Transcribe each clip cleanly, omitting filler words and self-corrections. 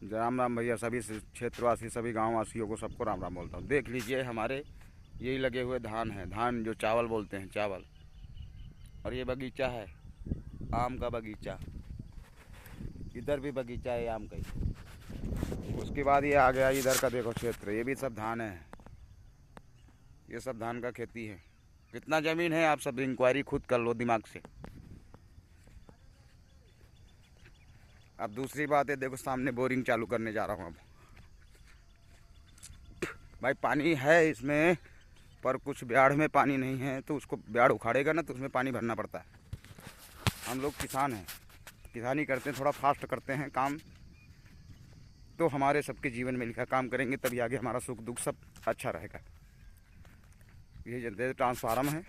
राम राम भैया, सभी क्षेत्रवासी, सभी गांव वासियों को, सबको राम राम बोलता हूँ। देख लीजिए, हमारे यही लगे हुए धान है, धान जो चावल बोलते हैं, चावल। और ये बगीचा है, आम का बगीचा। इधर भी बगीचा है आम का ही। उसके बाद ये आ गया इधर का, देखो क्षेत्र, ये भी सब धान है। ये सब धान का खेती है। कितना ज़मीन है आप सब इंक्वायरी खुद कर लो दिमाग से। अब दूसरी बात है, देखो सामने बोरिंग चालू करने जा रहा हूँ अब। भाई पानी है इसमें, पर कुछ ब्याड़ में पानी नहीं है, तो उसको ब्याड़ उखाड़ेगा ना तो उसमें पानी भरना पड़ता है। हम लोग किसान हैं, किसानी करते हैं, थोड़ा फास्ट करते हैं काम, तो हमारे सबके जीवन में लिखा काम करेंगे तभी आगे हमारा सुख दुख सब अच्छा रहेगा। ये जनता ट्रांसफार्म है,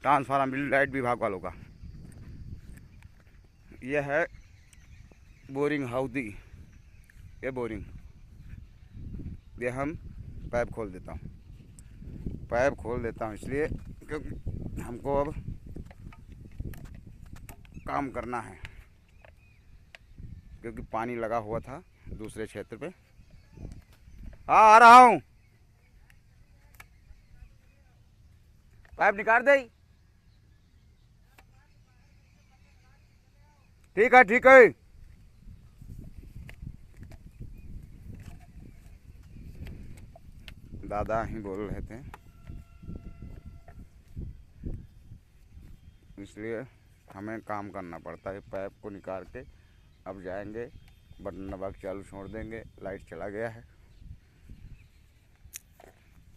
ट्रांसफार्म लाइट विभाग वालों का। यह है बोरिंग हाउदी, ये बोरिंग। ये हम पाइप खोल देता हूँ, पाइप खोल देता हूँ इसलिए क्योंकि हमको अब काम करना है, क्योंकि पानी लगा हुआ था दूसरे क्षेत्र पे। हाँ आ रहा हूँ, पाइप निकाल दे। ठीक है ठीक है। दादा ही बोल रहे थे, इसलिए हमें काम करना पड़ता है। पाइप को निकाल के अब जाएंगे, बटन दबा के चालू छोड़ देंगे। लाइट चला गया है।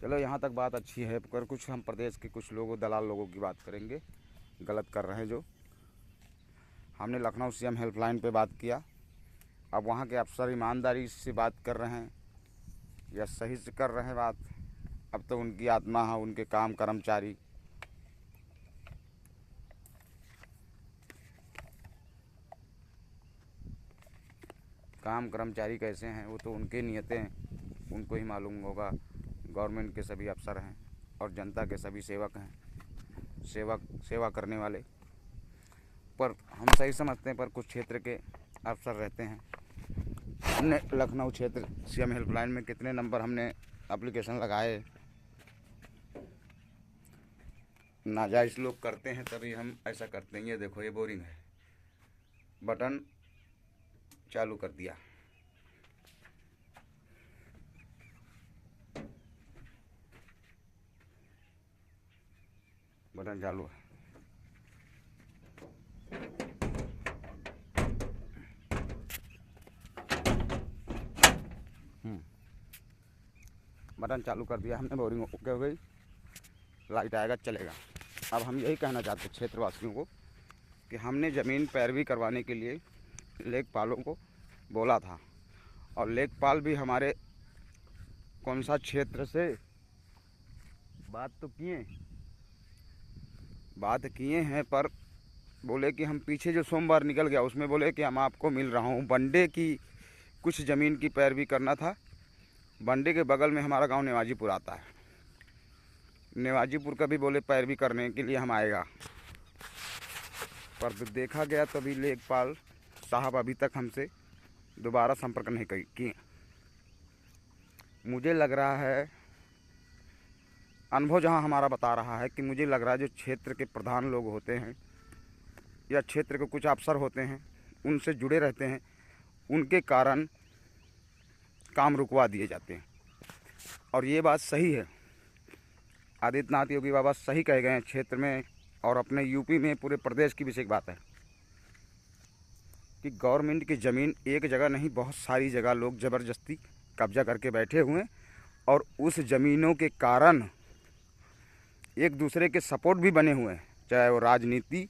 चलो यहाँ तक बात अच्छी है, पर कुछ हम प्रदेश के कुछ लोगों, दलाल लोगों की बात करेंगे, गलत कर रहे हैं जो। हमने लखनऊ सीएम हेल्पलाइन पे बात किया, अब वहाँ के अफसर ईमानदारी से बात कर रहे हैं या सही से कर रहे हैं बात, अब तो उनकी आत्मा है, उनके काम कर्मचारी। काम कर्मचारी कैसे हैं वो तो उनके नियतें हैं, उनको ही मालूम होगा। गवर्नमेंट के सभी अफसर हैं और जनता के सभी सेवक हैं, सेवा करने वाले। पर हम सही समझते हैं, पर कुछ क्षेत्र के अफसर रहते हैं। हमने लखनऊ क्षेत्र सीएम हेल्पलाइन में कितने नंबर हमने एप्लीकेशन लगाए, नाजायज़ लोग करते हैं तभी हम ऐसा करते हैं। ये देखो, ये बोरिंग है, बटन चालू कर दिया, बटन चालू है। बटन चालू कर दिया हमने, बोरिंग ओके हो गई, लाइट आएगा चलेगा। अब हम यही कहना चाहते हैं क्षेत्रवासियों को कि हमने ज़मीन पैरवी करवाने के लिए लेखपालों को बोला था, और लेखपाल भी हमारे कौन सा क्षेत्र से बात तो किए हैं, पर बोले कि हम पीछे जो सोमवार निकल गया उसमें बोले कि हम आपको मिल रहा हूँ। बंडे की कुछ ज़मीन की पैरवी करना था। बंडे के बगल में हमारा गांव नेवाजीपुर आता है, नेवाजीपुर का भी बोले पैरवी करने के लिए हम आएगा, पर देखा गया तभी लेखपाल साहब अभी तक हमसे दोबारा संपर्क नहीं किए। मुझे लग रहा है, अनुभव जहां हमारा बता रहा है कि मुझे लग रहा है जो क्षेत्र के प्रधान लोग होते हैं या क्षेत्र के कुछ अफसर होते हैं, उनसे जुड़े रहते हैं, उनके कारण काम रुकवा दिए जाते हैं। और ये बात सही है, आदित्यनाथ योगी बाबा सही कह गए हैं। क्षेत्र में और अपने यूपी में, पूरे प्रदेश की विशेष बात है कि गवर्नमेंट की ज़मीन एक जगह नहीं, बहुत सारी जगह लोग ज़बरदस्ती कब्जा करके बैठे हुए हैं, और उस ज़मीनों के कारण एक दूसरे के सपोर्ट भी बने हुए हैं। चाहे वो राजनीति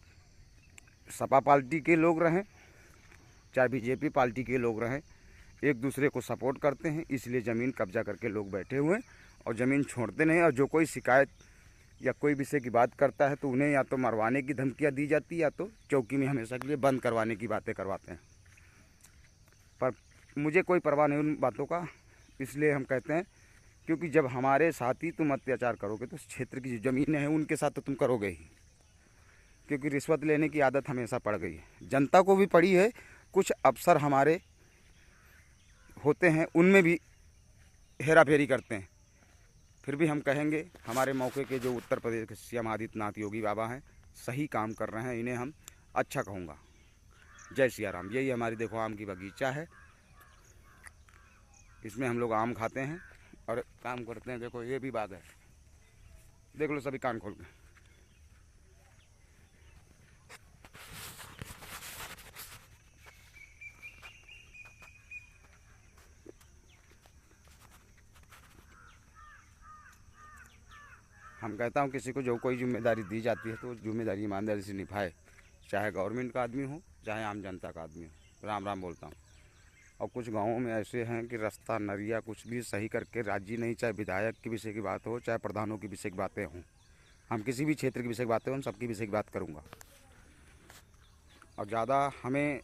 सपा पार्टी के लोग रहें, चाहे बीजेपी पार्टी के लोग रहें, एक दूसरे को सपोर्ट करते हैं, इसलिए ज़मीन कब्जा करके लोग बैठे हुए हैं और ज़मीन छोड़ते नहीं। और जो कोई शिकायत या कोई विषय की बात करता है तो उन्हें या तो मरवाने की धमकियाँ दी जाती है या तो चौकी में हमेशा के लिए बंद करवाने की बातें करवाते हैं। पर मुझे कोई परवाह नहीं उन बातों का, इसलिए हम कहते हैं क्योंकि जब हमारे साथ ही तुम अत्याचार करोगे तो क्षेत्र की जो ज़मीनें हैं उनके साथ तो तुम करोगे ही, क्योंकि रिश्वत लेने की आदत हमेशा पड़ गई है, जनता को भी पड़ी है। कुछ अफसर हमारे होते हैं उनमें भी हेरा फेरी करते हैं। फिर भी हम कहेंगे हमारे मौके के जो उत्तर प्रदेश के सीएम आदित्यनाथ योगी बाबा हैं, सही काम कर रहे हैं, इन्हें हम अच्छा कहूँगा। जय सिया राम। यही हमारी देखो आम की बगीचा है, इसमें हम लोग आम खाते हैं और काम करते हैं। देखो ये भी बात है, देख लो सभी कान खोल के। हम कहता हूँ किसी को जो कोई जिम्मेदारी दी जाती है तो जिम्मेदारी ईमानदारी से निभाए, चाहे गवर्नमेंट का आदमी हो चाहे आम जनता का आदमी हो। राम राम बोलता हूँ। और कुछ गाँवों में ऐसे हैं कि रास्ता नरिया कुछ भी सही करके राजी नहीं, चाहे विधायक के विषय की बात हो चाहे प्रधानों की विषय की बातें हों। हम किसी भी क्षेत्र की विषय की बातें हों, हम सबकी विषय की बात करूँगा। और ज़्यादा हमें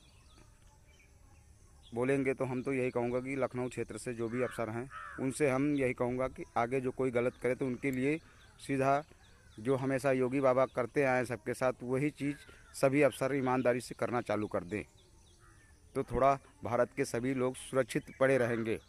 बोलेंगे तो हम तो यही कहूँगा कि लखनऊ क्षेत्र से जो भी अफसर हैं उनसे हम यही कहूँगा कि आगे जो कोई गलत करे तो उनके लिए सीधा जो हमेशा योगी बाबा करते आए सबके साथ, वही चीज़ सभी अफसर ईमानदारी से करना चालू कर दें, तो थोड़ा भारत के सभी लोग सुरक्षित पड़े रहेंगे।